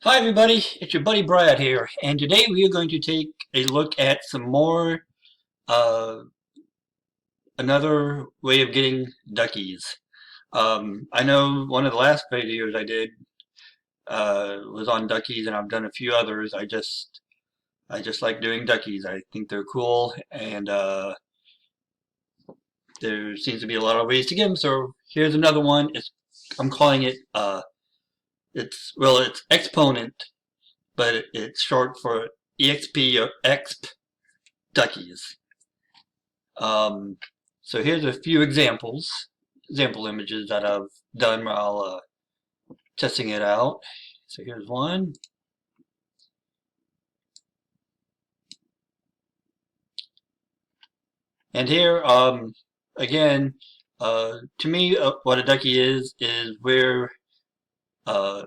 Hi everybody, it's your buddy Brad here, and today we are going to take a look at some more, uh, another way of getting duckies. I know one of the last videos I did was on duckies, and I've done a few others. I just like doing duckies. I think they're cool, and there seems to be a lot of ways to get them. So here's another one. I'm calling it it's Exponent, but it's short for EXP or Exp Duckies. Um, so here's a few example images that I've done while testing it out. So here's one. And here, again, to me, what a ducky is where uh,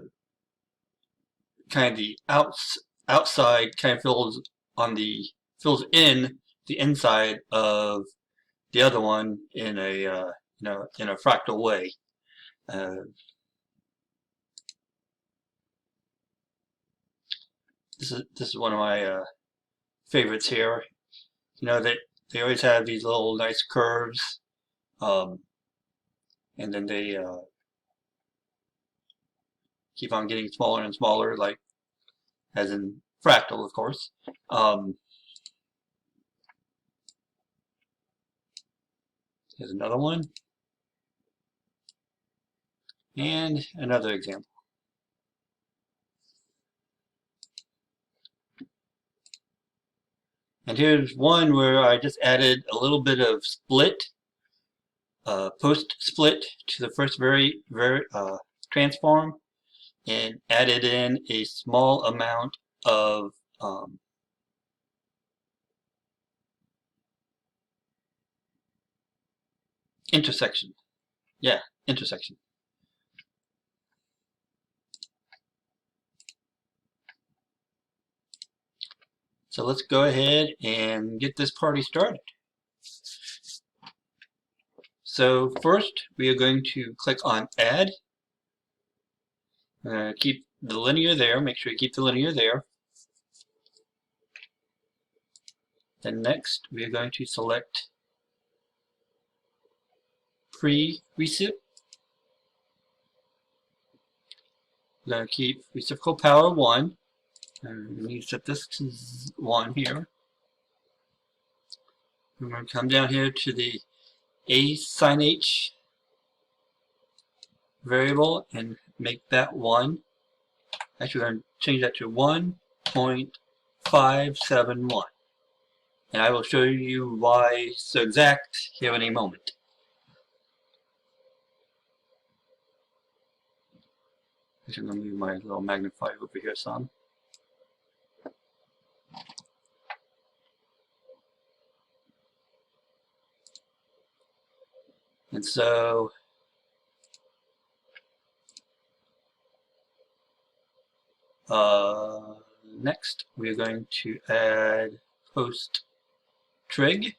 kind of the outside kind of fills in the inside of the other one in a in a fractal way. Uh, this is one of my favorites here. You know that they always have these little nice curves, um, and then they keep on getting smaller and smaller, like as in fractal, of course. Here's another one, and another example. And here's one where I just added a little bit of split, post split to the first very transform, and added in a small amount of intersection. Yeah, intersection. So let's go ahead and get this party started. So first we are going to click on add. Keep the linear there, make sure you keep the linear there. Then next we are going to select pre-recip. We're going to keep reciprocal power 1. And we need to set this to 1 here. We're going to come down here to the a sin h variable and make that 1. Actually, we're going to change that to 1.571. And I will show you why so exact here in a moment. Actually, I'm going to move my little magnifier over here some. And so next we're going to add post trig.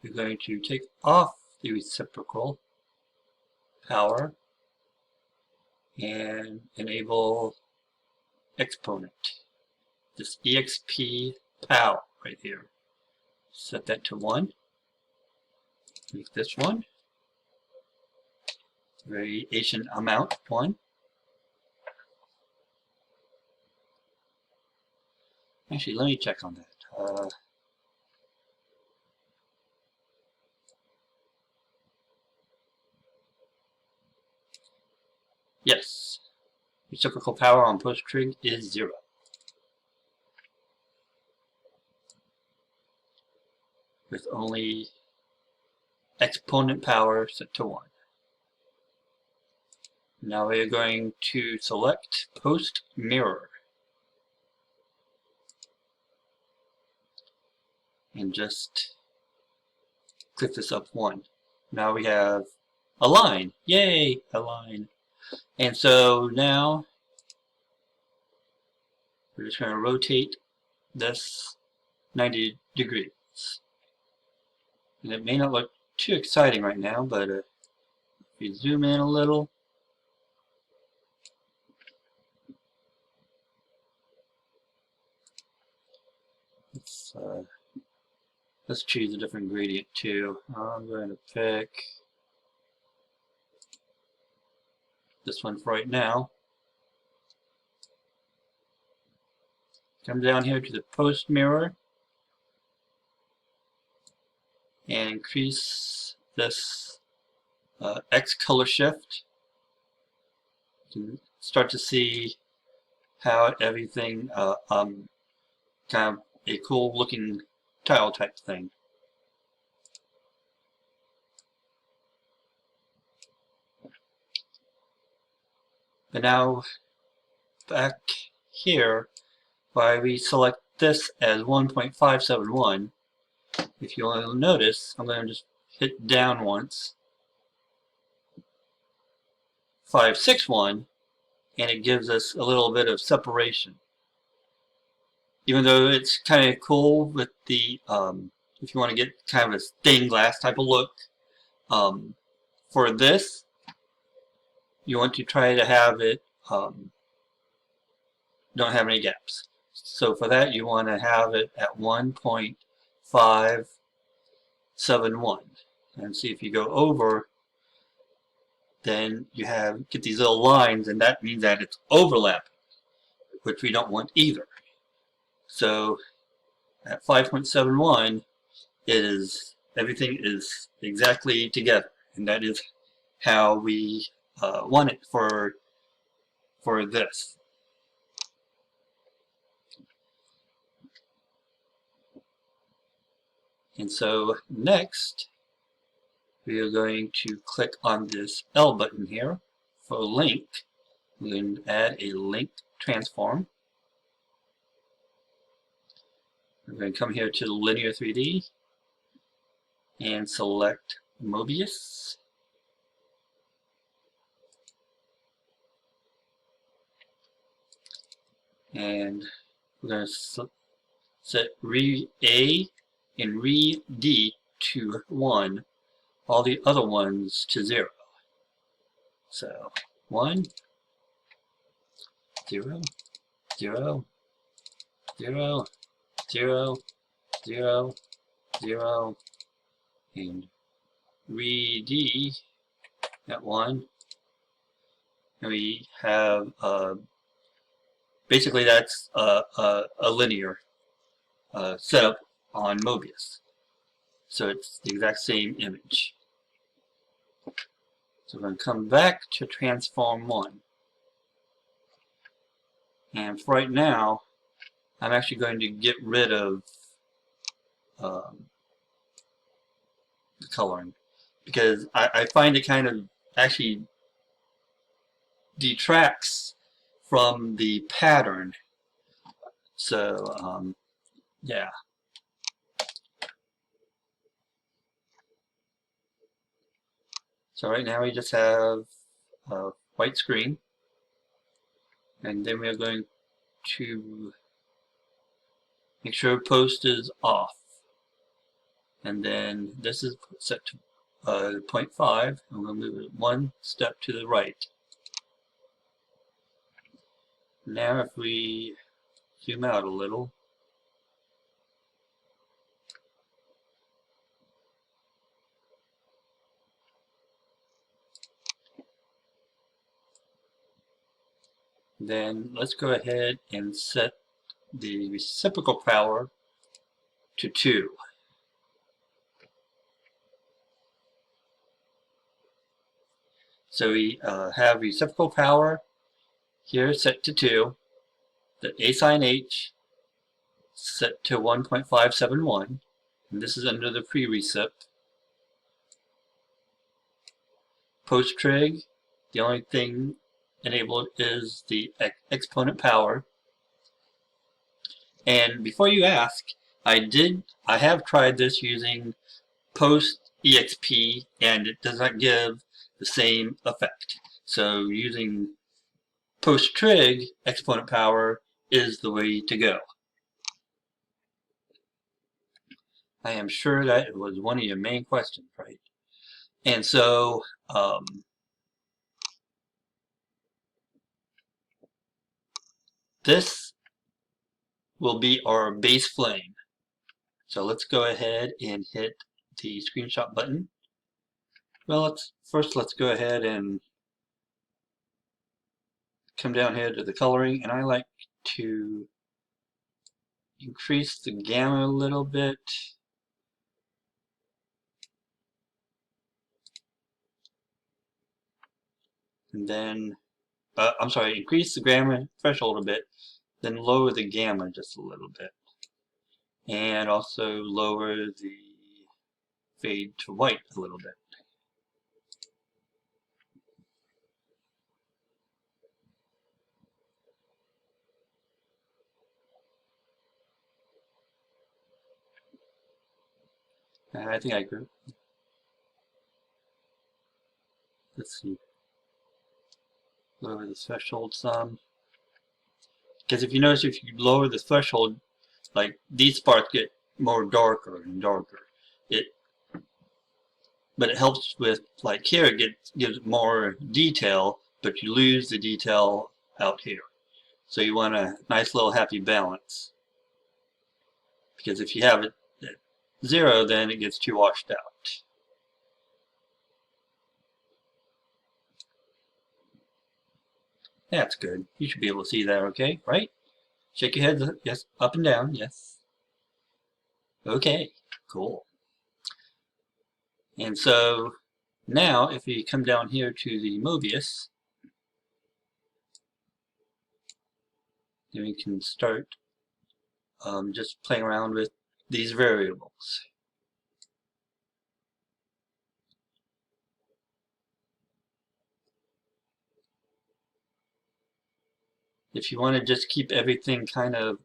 We're going to take off the reciprocal power and enable exponent. This exp pow right here. Set that to 1. Make this 1. Variation amount 1. Actually, let me check on that. Yes, reciprocal power on post trig is 0. With only exponent power set to 1. Now we are going to select post mirror and just click this up 1. Now we have a line. Yay, a line. And so now we're just going to rotate this 90 degrees. And it may not look too exciting right now, but if you zoom in a little, let's choose a different gradient too. I'm going to pick this one for right now. Come down here to the post mirror and increase this X color shift. You can start to see how everything kind of a cool looking tile type thing. But now back here, why we select this as 1.571, if you'll notice, I'm going to just hit down once, 561, and it gives us a little bit of separation. Even though it's kind of cool with the, if you want to get kind of a stained glass type of look, for this, you want to try to have it, don't have any gaps. So for that, you want to have it at 1.571. And see, if you go over, then you get these little lines, and that means that it's overlapping, which we don't want either. So at 5.71, everything is exactly together, and that is how we want it for this. And so next, we are going to click on this L button here for link. We're going to add a link transform. We're going to come here to linear 3D and select Mobius. And we're going to set re-A and re-D to 1, all the other ones to 0. So 1, 0, 0, 0, 0, 0, 0, and re-D at 1. And we have basically that's a linear setup on Mobius. So it's the exact same image. So we're going to come back to transform 1. And for right now, I'm actually going to get rid of the coloring, because I find it kind of actually detracts from the pattern. So yeah. So right now we just have a white screen, and then we are going to make sure post is off, and then this is set to 0.5. I'm going to move it one step to the right. Now if we zoom out a little, then let's go ahead and set the reciprocal power to 2. So we have reciprocal power here set to 2, the A sin H set to 1.571, and this is under the pre-recip. Post trig, the only thing enabled is the exponent power. And before you ask, I have tried this using post exp, and it does not give the same effect. So using post trig exponent power is the way to go. I am sure that it was one of your main questions, right? And so this will be our base flame. So let's go ahead and hit the screenshot button. Well, let's go ahead and come down here to the coloring, and I like to increase the gamma a little bit. And then, I'm sorry, increase the gamma threshold a bit, then lower the gamma just a little bit. And also lower the fade to white a little bit. And I think I agree. Let's see. Lower the threshold some. Because if you notice, if you lower the threshold, like these spots get more darker and darker. But it helps with, like here, it gives more detail, but you lose the detail out here. So you want a nice little happy balance. Because if you have it at 0, then it gets too washed out. That's good. You should be able to see that okay, right? Shake your head, yes, up and down, yes. Okay, cool. And so now if we come down here to the Mobius, then we can start just playing around with these variables. If you want to just keep everything kind of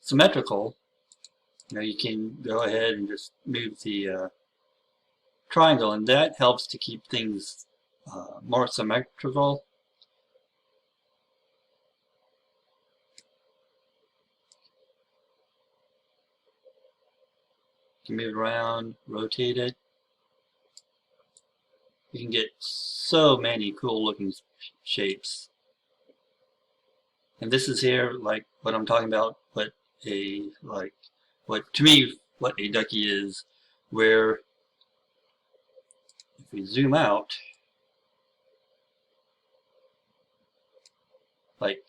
symmetrical, you can go ahead and just move the triangle, and that helps to keep things more symmetrical. You can move it around, rotate it. You can get so many cool looking shapes. And this is here like what I'm talking about, what to me what a ducky is, where if we zoom out, like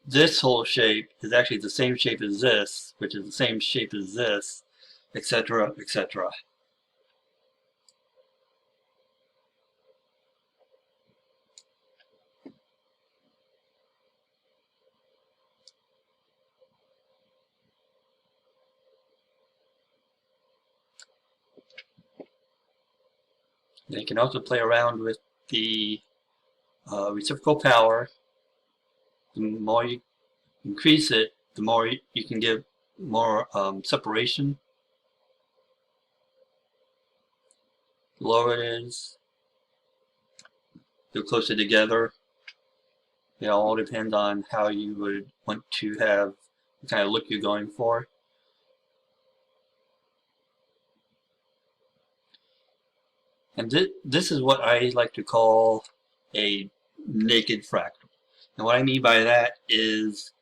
this whole shape is actually the same shape as this, which is the same shape as this, etc., etc. Then you can also play around with the reciprocal power. The more you increase it, the more you can give more separation. The lower it is, the closer together. It all depends on how you would want to have the kind of look you're going for. And this is what I like to call a naked fractal. And what I mean by that is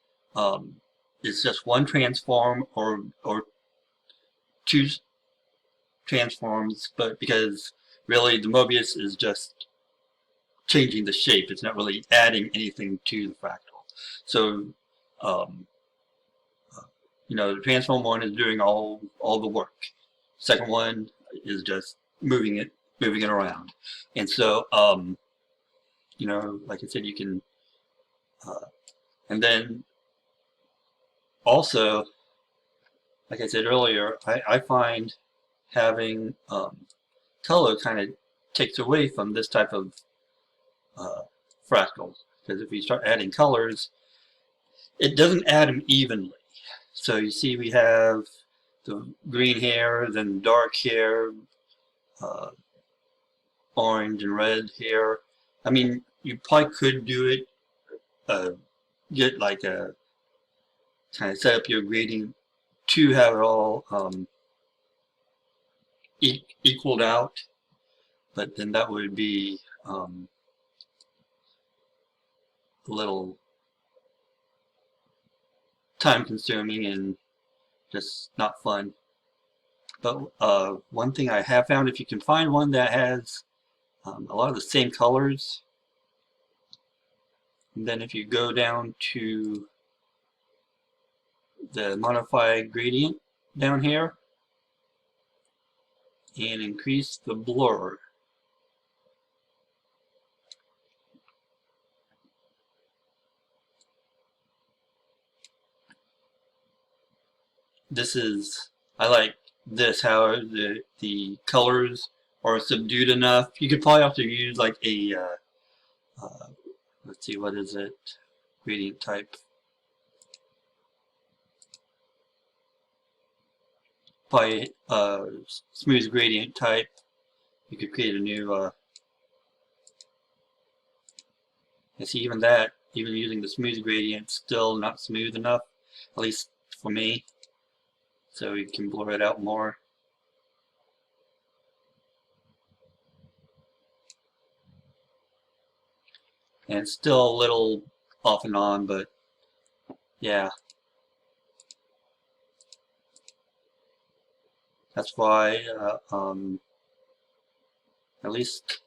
it's just one transform or two transforms, but because really the Mobius is just changing the shape. It's not really adding anything to the fractal. So, the transform one is doing all the work. Second one is just moving it around. And so, like I said, you can, and then also, like I said earlier, I find having color kind of takes away from this type of fractal, because if you start adding colors, it doesn't add them evenly. So you see we have the green hair, then dark hair, orange and red hair. I mean, you probably could do it, get like a kind of set up your grading to have it all equaled out, but then that would be a little time consuming and just not fun. But one thing I have found, if you can find one that has a lot of the same colors, and then if you go down to the modify gradient down here and increase the blur, I like this, how the colors are subdued enough. You could probably also use like a let's see, what is it, gradient type, probably smooth gradient type. You could create a new and see, even that, even using the smooth gradient, still not smooth enough, at least for me, so you can blur it out more. And it's still a little off and on, but yeah. That's why, at least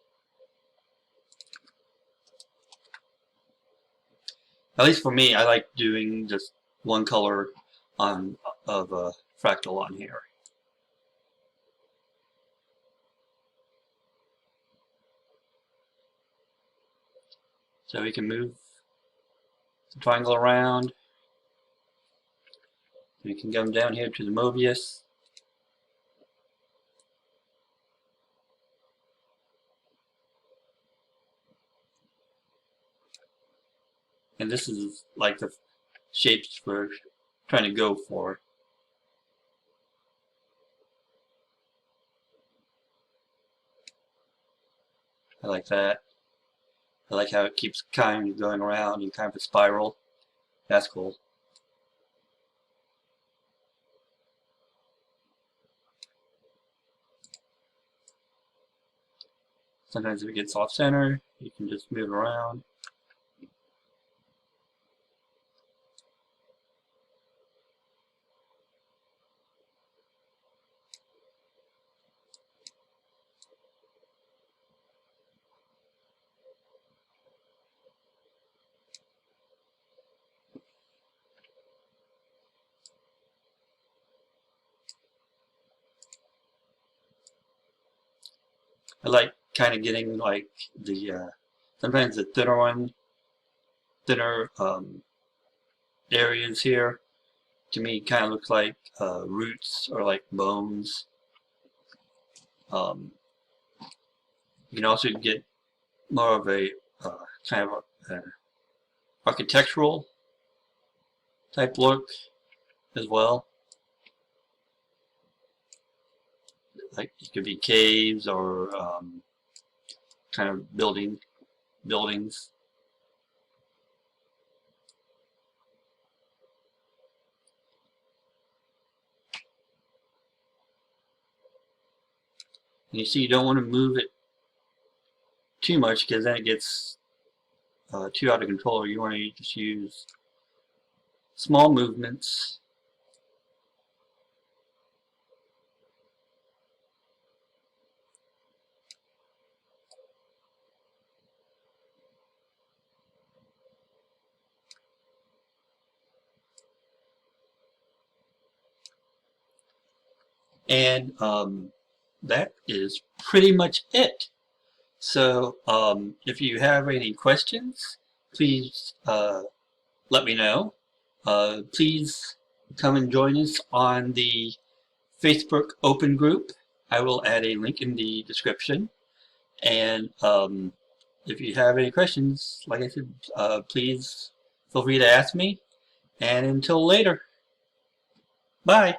for me, I like doing just one color of a fractal on here. So we can move the triangle around. We can come down here to the Mobius. And this is like the shapes we're trying to go for. I like that. I like how it keeps kind of going around in kind of a spiral. That's cool. Sometimes if it gets off center, you can just move it around. I like kind of getting like the sometimes the thinner areas here. To me, kind of looks like roots or like bones. You can also get more of a kind of architectural type look as well. Like it could be caves or kind of buildings. And you see, you don't want to move it too much because then it gets too out of control. You want to just use small movements. And that is pretty much it. So if you have any questions, please let me know. Please come and join us on the Facebook open group. I will add a link in the description. And if you have any questions, like I said, please feel free to ask me. And until later, bye.